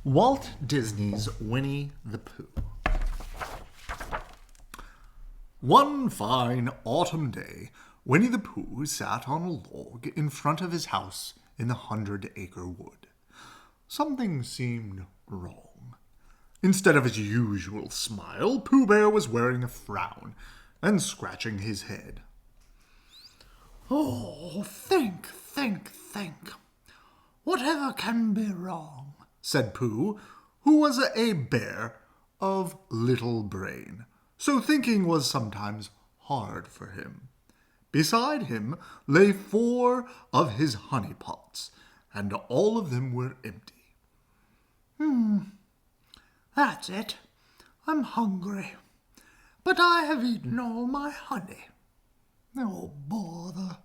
Walt Disney's Winnie the Pooh. One fine autumn day, Winnie the Pooh sat on a log in front of his house in the 100-acre wood. Something seemed wrong. Instead of his usual smile, Pooh Bear was wearing a frown and scratching his head. "Oh, think. Whatever can be wrong?" said Pooh, who was a bear of little brain, so thinking was sometimes hard for him. Beside him lay 4 of his honey pots, and all of them were empty. That's it. I'm hungry, but I have eaten all my honey. Oh, bother,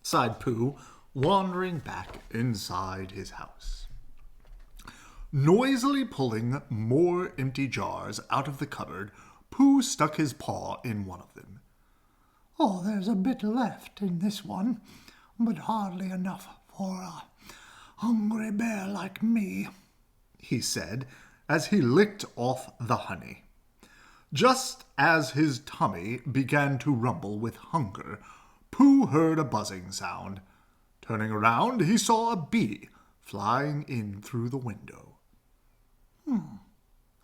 sighed Pooh, wandering back inside his house. Noisily pulling more empty jars out of the cupboard, Pooh stuck his paw in one of them. "Oh, there's a bit left in this one, but hardly enough for a hungry bear like me," he said as he licked off the honey. Just as his tummy began to rumble with hunger, Pooh heard a buzzing sound. Turning around, he saw a bee flying in through the window.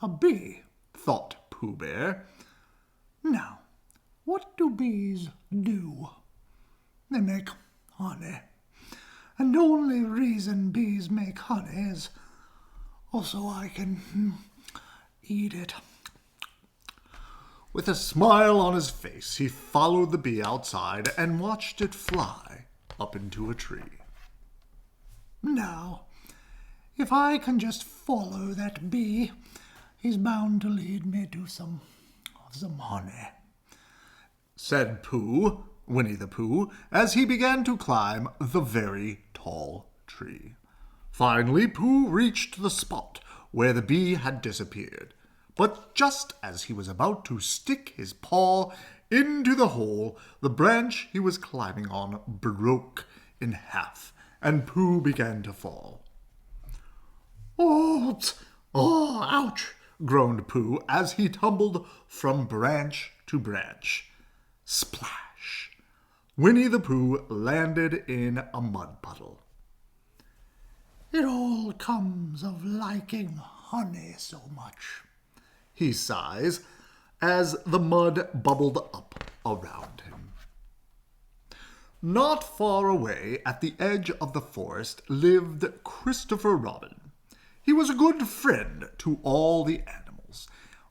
A bee, thought Pooh Bear. Now, what do bees do? They make honey. And the only reason bees make honey is also I can eat it. With a smile on his face, he followed the bee outside and watched it fly up into a tree. Now, if I can just follow that bee, he's bound to lead me to some honey, said Pooh, Winnie the Pooh, as he began to climb the very tall tree. Finally, Pooh reached the spot where the bee had disappeared. But just as he was about to stick his paw into the hole, the branch he was climbing on broke in half, and Pooh began to fall. "Oh, ouch!" groaned Pooh as he tumbled from branch to branch. Splash! Winnie the Pooh landed in a mud puddle. "It all comes of liking honey so much," he sighs as the mud bubbled up around him. Not far away at the edge of the forest lived Christopher Robin. He was a good friend to all the animals,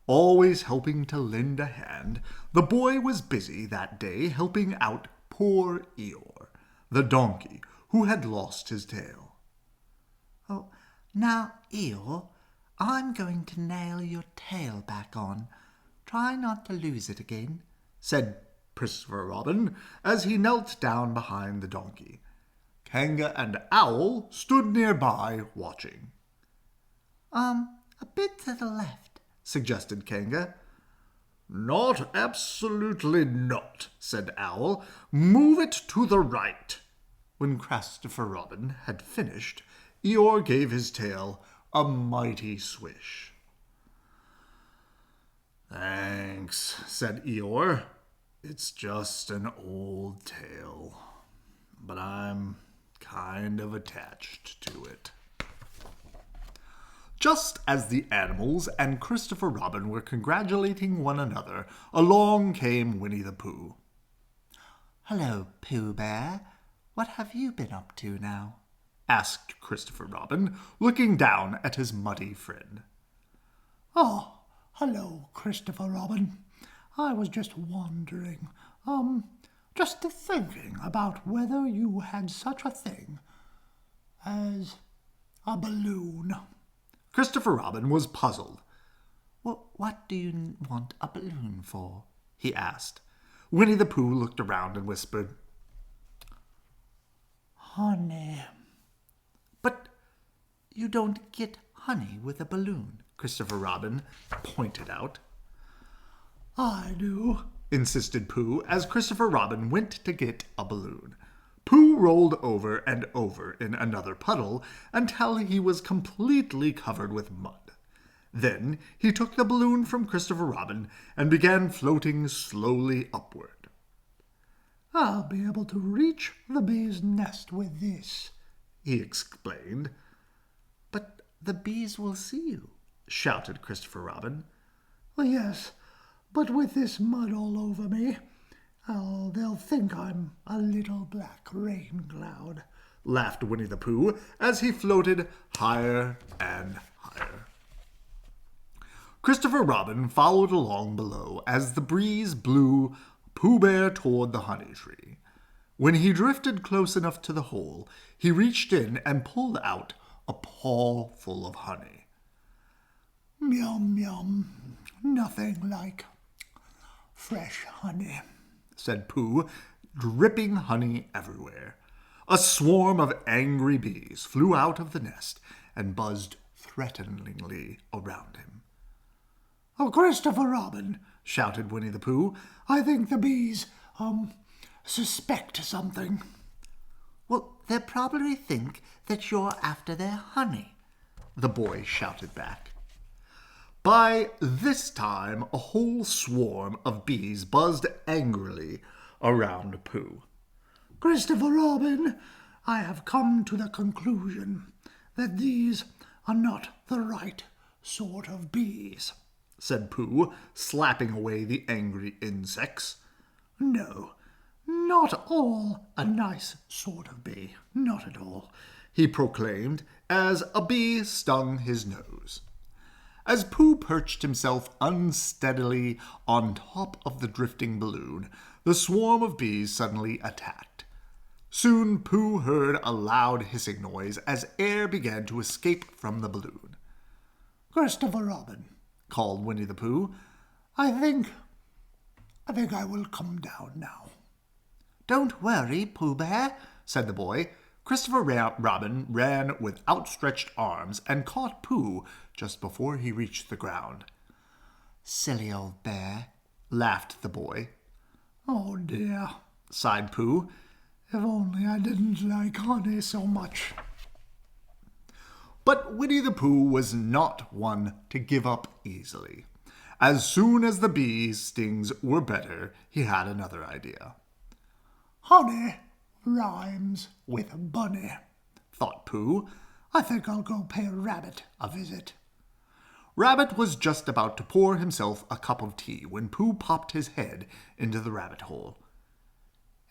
always helping to lend a hand. The boy was busy that day helping out poor Eeyore, the donkey who had lost his tail. "Oh, now, Eeyore, I'm going to nail your tail back on. Try not to lose it again," said Christopher Robin as he knelt down behind the donkey. Kanga and Owl stood nearby watching. A bit to the left," suggested Kanga. "Not absolutely not," said Owl. "Move it to the right." When Christopher Robin had finished, Eeyore gave his tail a mighty swish. "Thanks," said Eeyore. "It's just an old tail, but I'm kind of attached to it." Just as the animals and Christopher Robin were congratulating one another, along came Winnie the Pooh. "Hello, Pooh Bear. What have you been up to now?" asked Christopher Robin, looking down at his muddy friend. "Oh, hello, Christopher Robin. I was just wondering, just thinking about whether you had such a thing as a balloon." Christopher Robin was puzzled. What do you want a balloon for?" he asked. Winnie the Pooh looked around and whispered, "Honey." "But you don't get honey with a balloon," Christopher Robin pointed out. "I do," insisted Pooh as Christopher Robin went to get a balloon. Pooh Pooh rolled over and over in another puddle until he was completely covered with mud. Then he took the balloon from Christopher Robin and began floating slowly upward. I'll be able to reach the bee's nest with this, he explained. But the bees will see you, shouted Christopher Robin. Yes, but with this mud all over me, they'll think I'm a little black rain cloud, laughed Winnie the Pooh as he floated higher and higher. Christopher Robin followed along below as the breeze blew Pooh Bear toward the honey tree. When he drifted close enough to the hole, he reached in and pulled out a paw full of honey. Yum, yum, nothing like fresh honey, said Pooh, dripping honey everywhere. A swarm of angry bees flew out of the nest and buzzed threateningly around him. Oh, Christopher Robin, shouted Winnie the Pooh. I think the bees, suspect something. Well, they'll probably think that you're after their honey, the boy shouted back. By this time, a whole swarm of bees buzzed angrily around Pooh. Christopher Robin, I have come to the conclusion that these are not the right sort of bees, said Pooh, slapping away the angry insects. No, not all a nice sort of bee, not at all, he proclaimed as a bee stung his nose. As Pooh perched himself unsteadily on top of the drifting balloon, the swarm of bees suddenly attacked. Soon Pooh heard a loud hissing noise as air began to escape from the balloon. Christopher Robin, called Winnie the Pooh, I think I will come down now. Don't worry, Pooh Bear, said the boy. Christopher Robin ran with outstretched arms and caught Pooh just before he reached the ground. Silly old bear, laughed the boy. Oh dear, sighed Pooh. If only I didn't like honey so much. But Winnie the Pooh was not one to give up easily. As soon as the bees' stings were better, he had another idea. Honey rhymes with bunny, thought Pooh. I think I'll go pay Rabbit a visit. Rabbit was just about to pour himself a cup of tea when Pooh popped his head into the rabbit hole.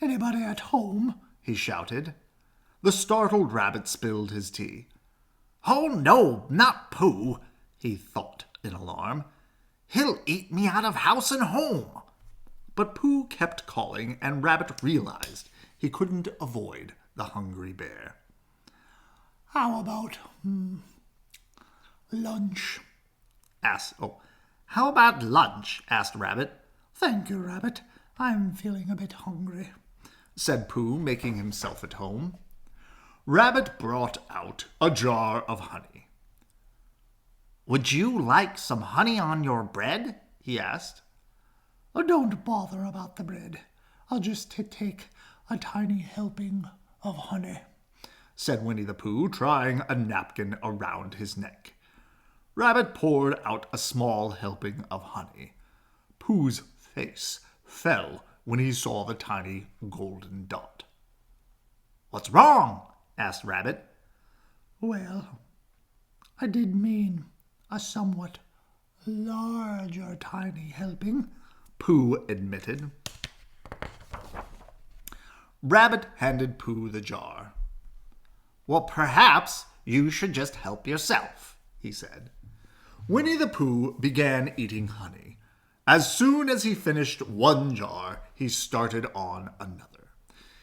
Anybody at home? He shouted. The startled rabbit spilled his tea. Oh, no, not Pooh, he thought in alarm. He'll eat me out of house and home. But Pooh kept calling, and Rabbit realized he couldn't avoid the hungry bear. How about lunch? How about lunch? Asked Rabbit. Thank you, Rabbit. I'm feeling a bit hungry, said Pooh, making himself at home. Rabbit brought out a jar of honey. Would you like some honey on your bread? He asked. Oh, don't bother about the bread. I'll just take a tiny helping of honey, said Winnie the Pooh, trying a napkin around his neck. Rabbit poured out a small helping of honey. Pooh's face fell when he saw the tiny golden dot. What's wrong? Asked Rabbit. Well, I did mean a somewhat larger tiny helping, Pooh admitted. Rabbit handed Pooh the jar. Well, perhaps you should just help yourself, he said. Winnie the Pooh began eating honey. As soon as he finished one jar, he started on another.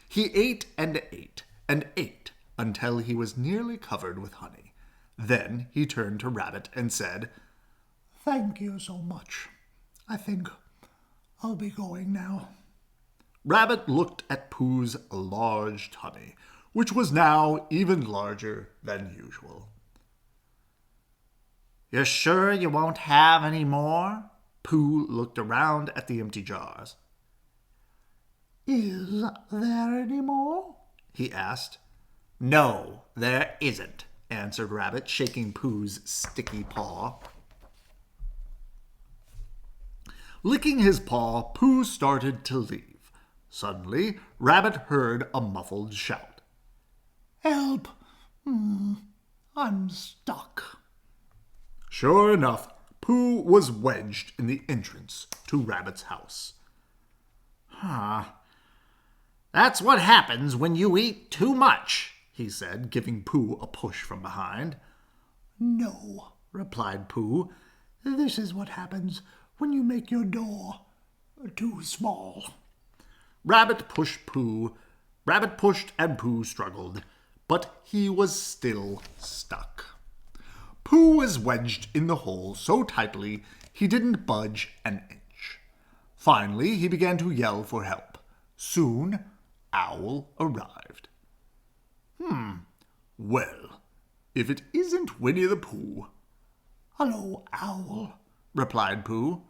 He ate and ate and ate until he was nearly covered with honey. Then he turned to Rabbit and said, Thank you so much. I think I'll be going now. Rabbit looked at Pooh's large tummy, which was now even larger than usual. You're sure you won't have any more? Pooh looked around at the empty jars. Is there any more? he asked. "No, there isn't," answered Rabbit, shaking Pooh's sticky paw. Licking his paw, Pooh started to leave. Suddenly, Rabbit heard a muffled shout. Help! I'm stuck. Sure enough, Pooh was wedged in the entrance to Rabbit's house. That's what happens when you eat too much, he said, giving Pooh a push from behind. No, replied Pooh. This is what happens when you make your door too small. Rabbit pushed and Pooh struggled, but he was still stuck. Pooh was wedged in the hole so tightly he didn't budge an inch. Finally, he began to yell for help. Soon, Owl arrived. Well, if it isn't Winnie the Pooh. Hello, Owl, replied Pooh.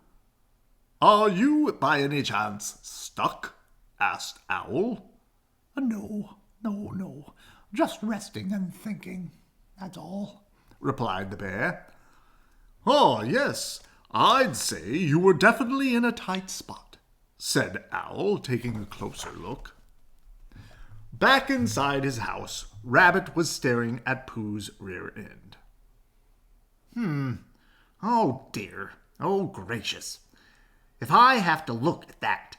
Are you, by any chance, stuck? Asked Owl. No. Just resting and thinking, that's all, replied the bear. Oh, yes, I'd say you were definitely in a tight spot, said Owl, taking a closer look. Back inside his house, Rabbit was staring at Pooh's rear end. Oh, dear. Oh, gracious. If I have to look at that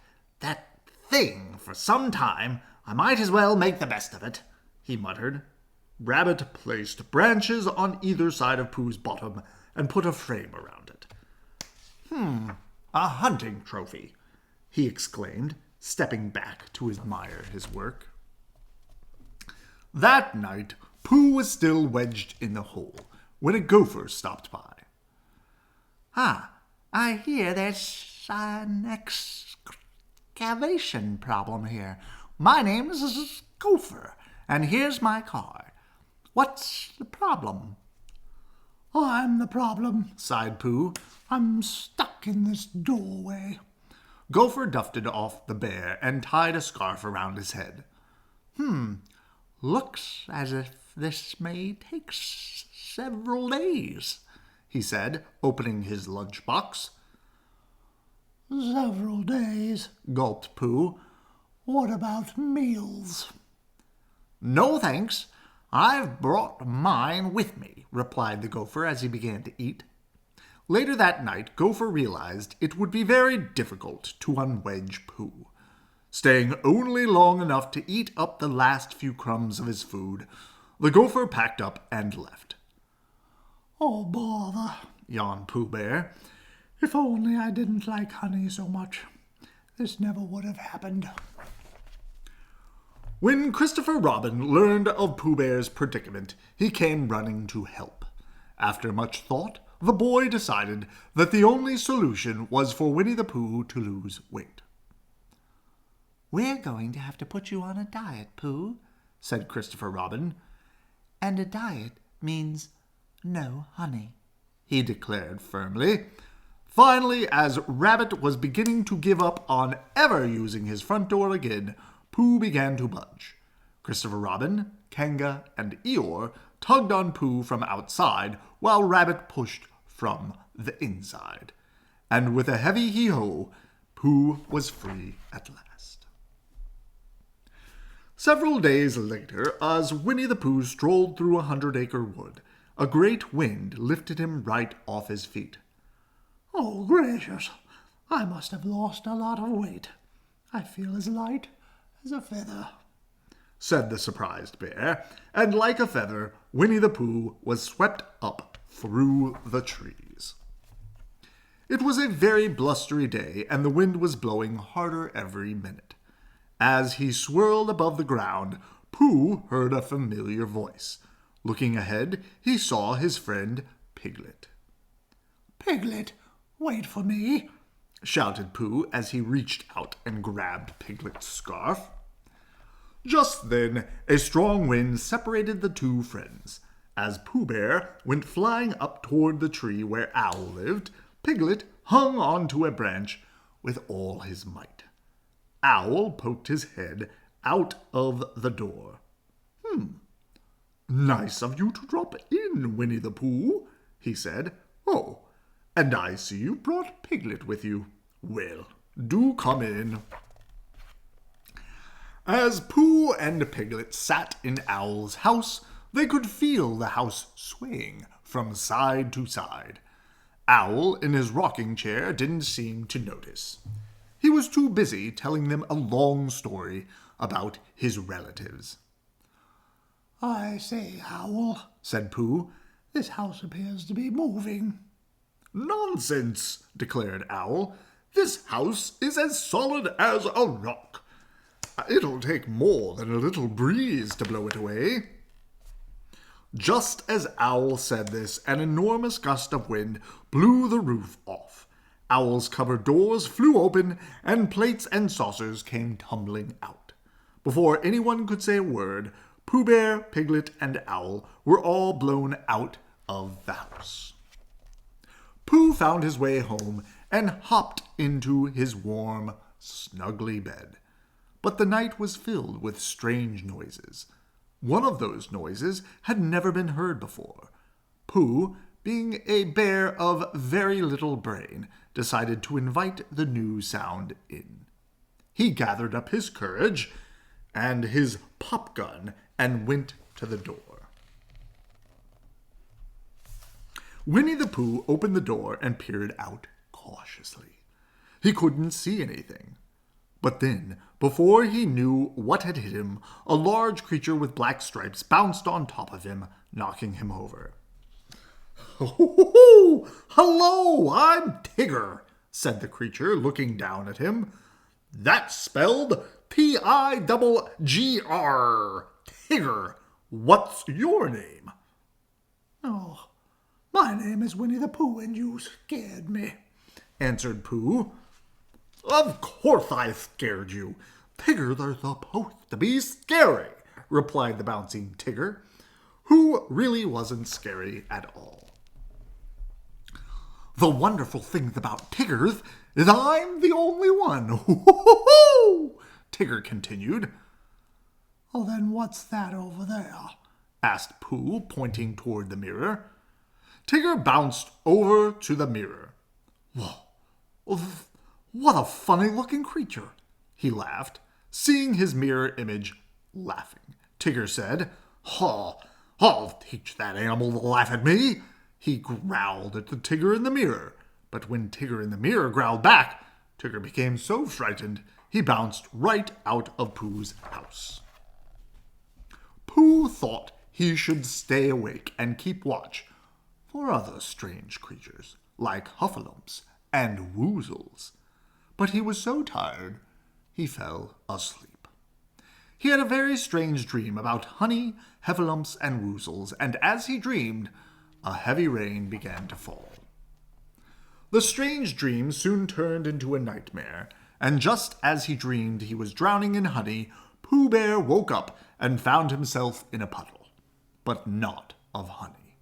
thing for some time, I might as well make the best of it, he muttered. Rabbit placed branches on either side of Pooh's bottom and put a frame around it. A hunting trophy, he exclaimed, stepping back to admire his work. That night, Pooh was still wedged in the hole when a gopher stopped by. I hear there's an excavation problem here. My name's Gopher, and here's my card. What's the problem? I'm the problem, Sighed Pooh. I'm stuck in this doorway. Gopher dusted off the bear and tied a scarf around his head. Looks as if this may take several days, he said, opening his lunchbox. Several days, Gulped Pooh. What about meals? No, thanks. I've brought mine with me, replied the gopher as he began to eat. Later that night, Gopher realized it would be very difficult to unwedge Pooh. Staying only long enough to eat up the last few crumbs of his food, the gopher packed up and left. Oh, bother, yawned Pooh Bear. If only I didn't like honey so much. This never would have happened. When Christopher Robin learned of Pooh Bear's predicament, he came running to help. After much thought, the boy decided that the only solution was for Winnie the Pooh to lose weight. We're going to have to put you on a diet, Pooh, said Christopher Robin. And a diet means no honey, he declared firmly. Finally, as Rabbit was beginning to give up on ever using his front door again, Pooh began to budge. Christopher Robin, Kanga, and Eeyore tugged on Pooh from outside while Rabbit pushed from the inside. And with a heavy hee-ho, Pooh was free at last. Several days later, as Winnie the Pooh strolled through a 100-acre wood, a great wind lifted him right off his feet. Oh, gracious, I must have lost a lot of weight. I feel as light as a feather, said the surprised bear, and like a feather, Winnie the Pooh was swept up through the trees. It was a very blustery day, and the wind was blowing harder every minute. As he swirled above the ground, Pooh heard a familiar voice. Looking ahead, he saw his friend Piglet. Piglet, wait for me, shouted Pooh as he reached out and grabbed Piglet's scarf. Just then, a strong wind separated the two friends. As Pooh Bear went flying up toward the tree where Owl lived, Piglet hung onto a branch with all his might. Owl poked his head out of the door. Nice of you to drop in, Winnie the Pooh, he said. Oh, and I see you brought Piglet with you. Well, do come in. As Pooh and Piglet sat in Owl's house, they could feel the house swaying from side to side. Owl, in his rocking chair, didn't seem to notice. He was too busy telling them a long story about his relatives. I say, Owl, said Pooh, this house appears to be moving. Nonsense, declared Owl. This house is as solid as a rock. It'll take more than a little breeze to blow it away. Just as Owl said this, an enormous gust of wind blew the roof off. Owl's cupboard doors flew open, and plates and saucers came tumbling out. Before anyone could say a word, Pooh Bear, Piglet, and Owl were all blown out of the house. Pooh found his way home and hopped into his warm, snuggly bed. But the night was filled with strange noises. One of those noises had never been heard before. Pooh, being a bear of very little brain, decided to invite the new sound in. He gathered up his courage and his pop gun and went to the door. Winnie the Pooh opened the door and peered out cautiously. He couldn't see anything. But then, before he knew what had hit him, a large creature with black stripes bounced on top of him, knocking him over. "Ho! Hello, I'm Tigger," said the creature, looking down at him. "That's spelled Tigr. Tigger. What's your name?" Oh, my name is Winnie the Pooh, and you scared me, answered Pooh. "Of course I scared you. Tigers are supposed to be scary," replied the bouncing Tigger, who really wasn't scary at all. "The wonderful thing about Tiggers is I'm the only one. Ho! Tigger continued. Oh, then what's that over there? Asked Pooh, pointing toward the mirror. Tigger bounced over to the mirror. Whoa, what a funny-looking creature, he laughed, seeing his mirror image laughing. Tigger said, I'll teach that animal to laugh at me. He growled at the Tigger in the mirror, but when Tigger in the mirror growled back, Tigger became so frightened he bounced right out of Pooh's house. Pooh thought he should stay awake and keep watch for other strange creatures, like Huffalumps and Woozles. But he was so tired, he fell asleep. He had a very strange dream about honey, Heffalumps, and Woozles, and as he dreamed, a heavy rain began to fall. The strange dream soon turned into a nightmare, and just as he dreamed he was drowning in honey, Pooh Bear woke up and found himself in a puddle, but not of honey.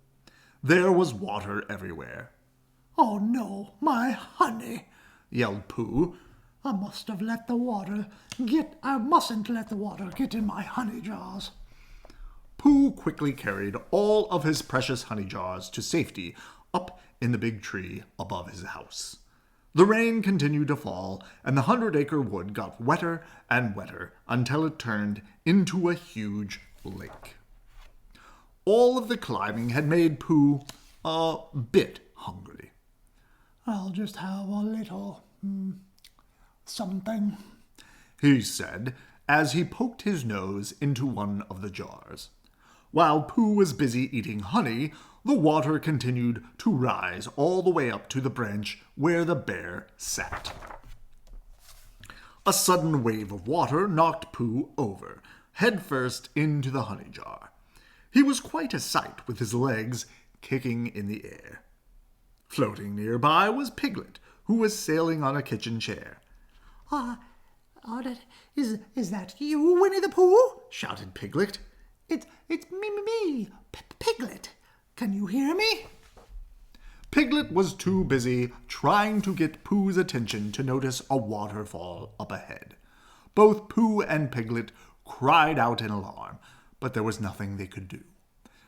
There was water everywhere. Oh no, my honey, yelled Pooh. I mustn't let the water get in my honey jars. Pooh quickly carried all of his precious honey jars to safety up in the big tree above his house. The rain continued to fall, and the 100-acre wood got wetter and wetter until it turned into a huge lake. All of the climbing had made Pooh a bit hungry. I'll just have a little something, he said, as he poked his nose into one of the jars. While Pooh was busy eating honey, the water continued to rise all the way up to the branch where the bear sat. A sudden wave of water knocked Pooh over, headfirst into the honey jar. He was quite a sight with his legs kicking in the air. Floating nearby was Piglet, who was sailing on a kitchen chair. Is that you, Winnie the Pooh? Shouted Piglet. It's me, Piglet. Can you hear me? Piglet was too busy trying to get Pooh's attention to notice a waterfall up ahead. Both Pooh and Piglet cried out in alarm, but there was nothing they could do.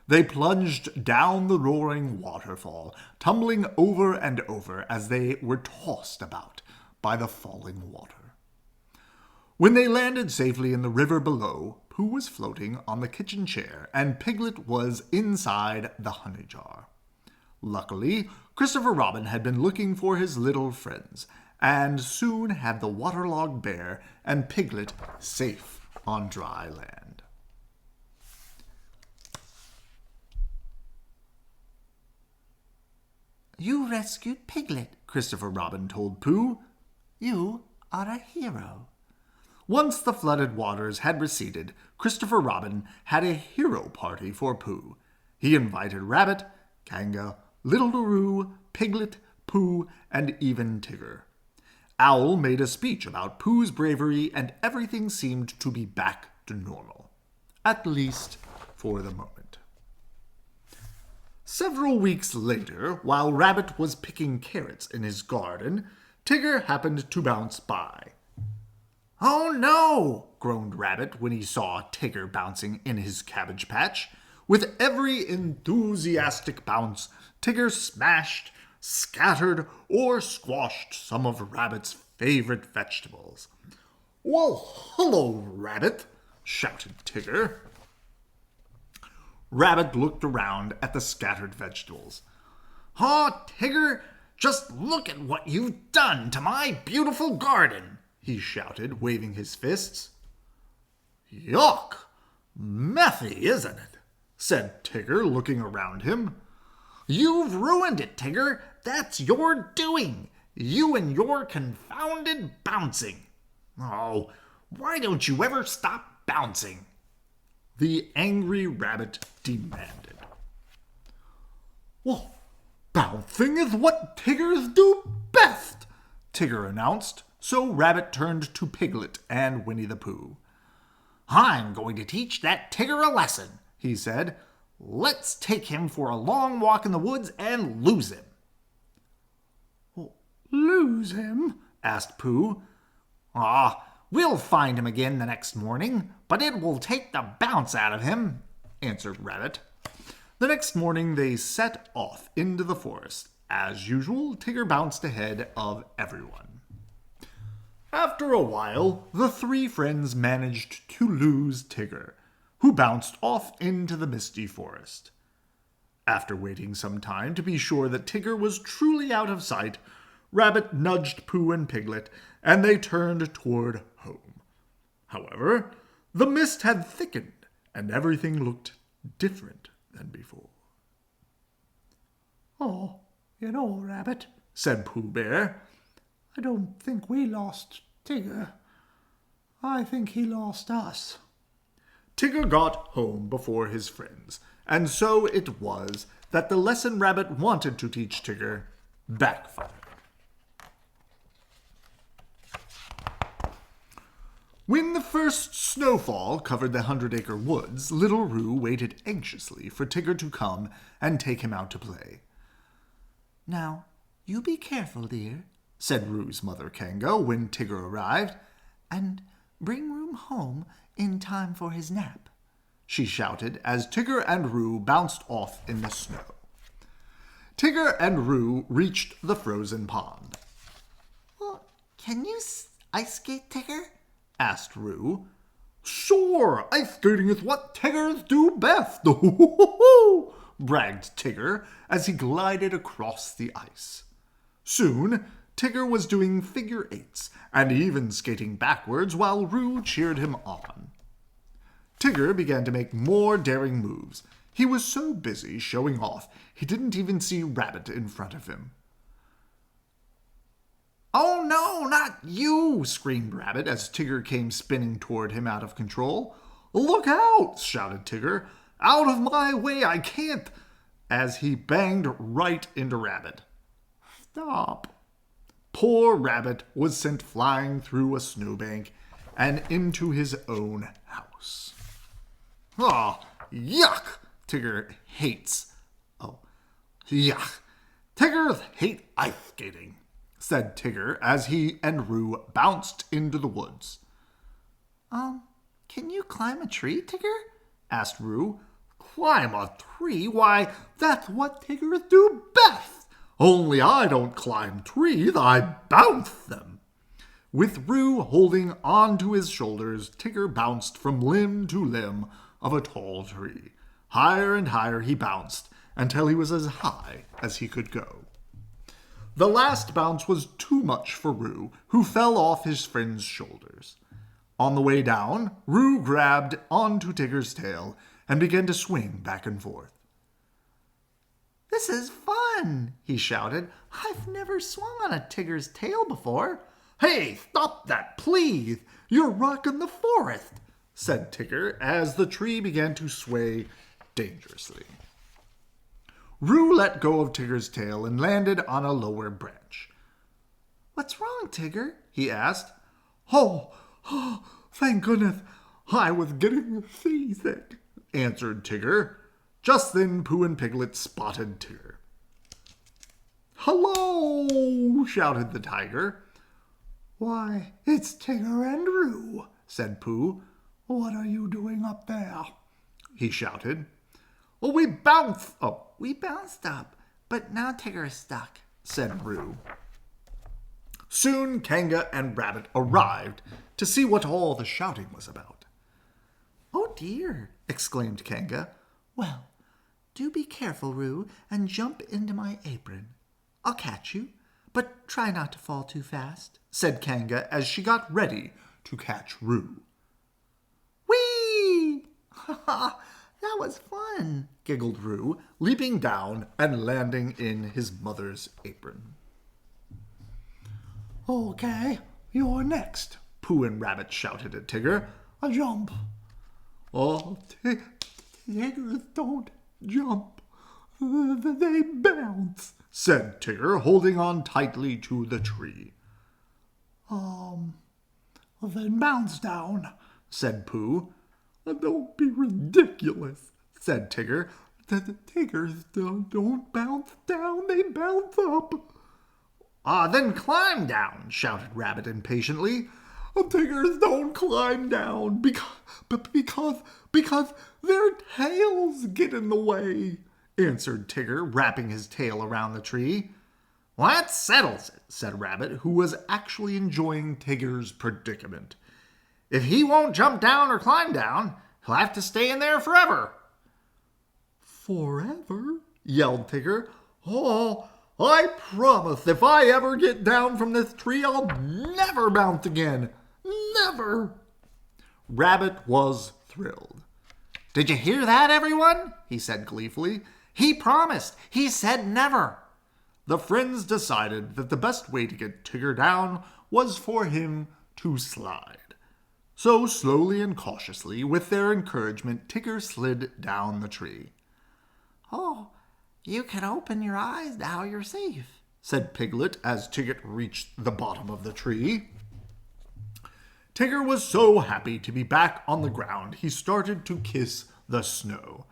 They plunged down the roaring waterfall, tumbling over and over as they were tossed about by the falling water. When they landed safely in the river below, Pooh was floating on the kitchen chair, and Piglet was inside the honey jar. Luckily, Christopher Robin had been looking for his little friends, and soon had the waterlogged bear and Piglet safe on dry land. You rescued Piglet, Christopher Robin told Pooh. You are a hero. Once the flooded waters had receded, Christopher Robin had a hero party for Pooh. He invited Rabbit, Kanga, Little Larue, Piglet, Pooh, and even Tigger. Owl made a speech about Pooh's bravery, and everything seemed to be back to normal. At least for the moment. Several weeks later, while Rabbit was picking carrots in his garden, Tigger happened to bounce by. "Oh no!" groaned Rabbit when he saw Tigger bouncing in his cabbage patch. With every enthusiastic bounce, Tigger smashed, scattered, or squashed some of Rabbit's favorite vegetables. "Well, hello, Rabbit!" shouted Tigger. Rabbit looked around at the scattered vegetables. "Oh, Tigger, just look at what you've done to my beautiful garden!" he shouted, waving his fists. "Yuck! Methy, isn't it?" said Tigger, looking around him. "You've ruined it, Tigger. That's your doing. You and your confounded bouncing. Oh, why don't you ever stop bouncing?" the angry Rabbit demanded. "Well, bouncing is what Tiggers do best," Tigger announced, so Rabbit turned to Piglet and Winnie the Pooh. "I'm going to teach that Tigger a lesson," he said. "Let's take him for a long walk in the woods and lose him." Lose him? asked Pooh. We'll find him again the next morning, but it will take the bounce out of him," answered Rabbit. The next morning they set off into the forest. As usual, Tigger bounced ahead of everyone. After a while, the three friends managed to lose Tigger, who bounced off into the misty forest. After waiting some time to be sure that Tigger was truly out of sight, Rabbit nudged Pooh and Piglet, and they turned toward home. However, the mist had thickened, and everything looked different than before. Oh, you know, Rabbit, said Pooh Bear. I don't think we lost Tigger. I think he lost us. Tigger got home before his friends, and so it was that the lesson Rabbit wanted to teach Tigger backfired. When the first snowfall covered the 100-acre woods, Little Roo waited anxiously for Tigger to come and take him out to play. Now, you be careful, dear, said Roo's mother Kanga when Tigger arrived, and bring Roo home in time for his nap, she shouted as Tigger and Roo bounced off in the snow. Tigger and Roo reached the frozen pond. Well, can you ice skate, Tigger? asked Roo. Sure, ice skating is what Tiggers do best, bragged Tigger as he glided across the ice. Soon, Tigger was doing figure eights and even skating backwards while Roo cheered him on. Tigger began to make more daring moves. He was so busy showing off, he didn't even see Rabbit in front of him. Oh no, not you, screamed Rabbit as Tigger came spinning toward him out of control. Look out, shouted Tigger. Out of my way, I can't, as he banged right into Rabbit. Stop. Poor Rabbit was sent flying through a snowbank and into his own house. Yuck! Tigger hates. Yuck! Tiggers hate ice skating, said Tigger as he and Roo bounced into the woods. Can you climb a tree, Tigger? Asked Roo. Climb a tree? Why, that's what Tiggers do best. Only I don't climb trees, I bounce them. With Roo holding on to his shoulders, Tigger bounced from limb to limb of a tall tree. Higher and higher he bounced, until he was as high as he could go. The last bounce was too much for Roo, who fell off his friend's shoulders. On the way down, Roo grabbed onto Tigger's tail and began to swing back and forth. This is fun, he shouted. I've never swung on a Tigger's tail before. Hey, stop that, please! You're rocking the forest, said Tigger as the tree began to sway dangerously. Roo let go of Tigger's tail and landed on a lower branch. What's wrong, Tigger? He asked. Oh, thank goodness, I was getting seasick, answered Tigger. Just then Pooh and Piglet spotted Tigger. Hello, shouted the tiger. Why, it's Tigger and Roo, said Pooh. What are you doing up there? He shouted. Well, we bounced up. We bounced up, but now Tigger is stuck, said Roo. Soon Kanga and Rabbit arrived to see what all the shouting was about. Oh dear, exclaimed Kanga. Well, do be careful, Roo, and jump into my apron. I'll catch you, but try not to fall too fast, said Kanga as she got ready to catch Roo. Whee! That was fun, giggled Roo, leaping down and landing in his mother's apron. Okay, you're next, Pooh and Rabbit shouted at Tigger. A jump. Oh, Tiggers don't jump. They bounce, said Tigger, holding on tightly to the tree. Then bounce down, said Pooh. Don't be ridiculous, said Tigger. The Tiggers don't bounce down, they bounce up. Then climb down, shouted Rabbit impatiently. Tiggers don't climb down because their tails get in the way, answered Tigger, wrapping his tail around the tree. Well, that settles it, said Rabbit, who was actually enjoying Tigger's predicament. If he won't jump down or climb down, he'll have to stay in there forever. Forever? Yelled Tigger. Oh, I promise if I ever get down from this tree, I'll never bounce again. Never. Rabbit was thrilled. Did you hear that, everyone? He said gleefully. He promised. He said never. The friends decided that the best way to get Tigger down was for him to slide. So slowly and cautiously, with their encouragement, Tigger slid down the tree. Oh, you can open your eyes now you're safe, said Piglet as Tigger reached the bottom of the tree. Tigger was so happy to be back on the ground, he started to kiss the snow.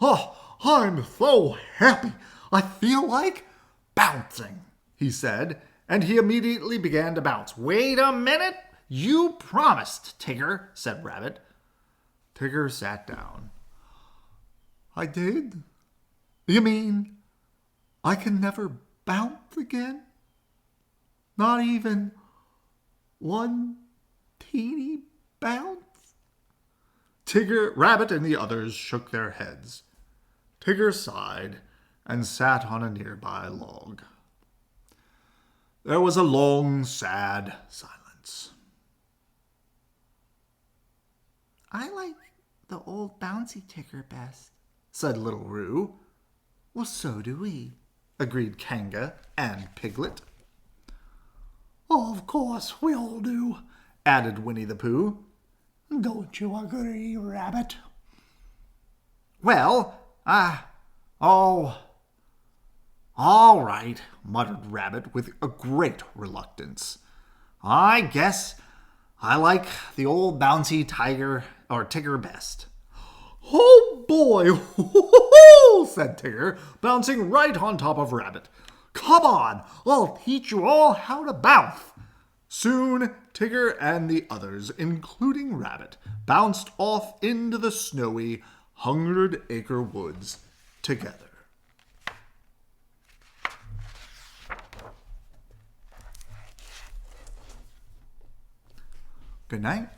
Oh, I'm so happy. I feel like bouncing, he said, and he immediately began to bounce. Wait a minute. You promised, Tigger, said Rabbit. Tigger sat down. I did? You mean I can never bounce again? Not even one teeny bounce? Tigger, Rabbit, and the others shook their heads. Tigger sighed and sat on a nearby log. There was a long, sad silence. I like the old bouncy Tigger best, said little Roo. Well, so do we, agreed Kanga and Piglet. Of course we all do, added Winnie the Pooh. Don't you agree, Rabbit? Well, all right, muttered Rabbit with a great reluctance. I guess I like the old bouncy Tigger best. Oh boy, said Tigger, bouncing right on top of Rabbit. Come on, I'll teach you all how to bounce. Soon, Tigger and the others, including Rabbit, bounced off into the snowy 100-acre woods together. Good night.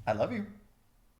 I love you.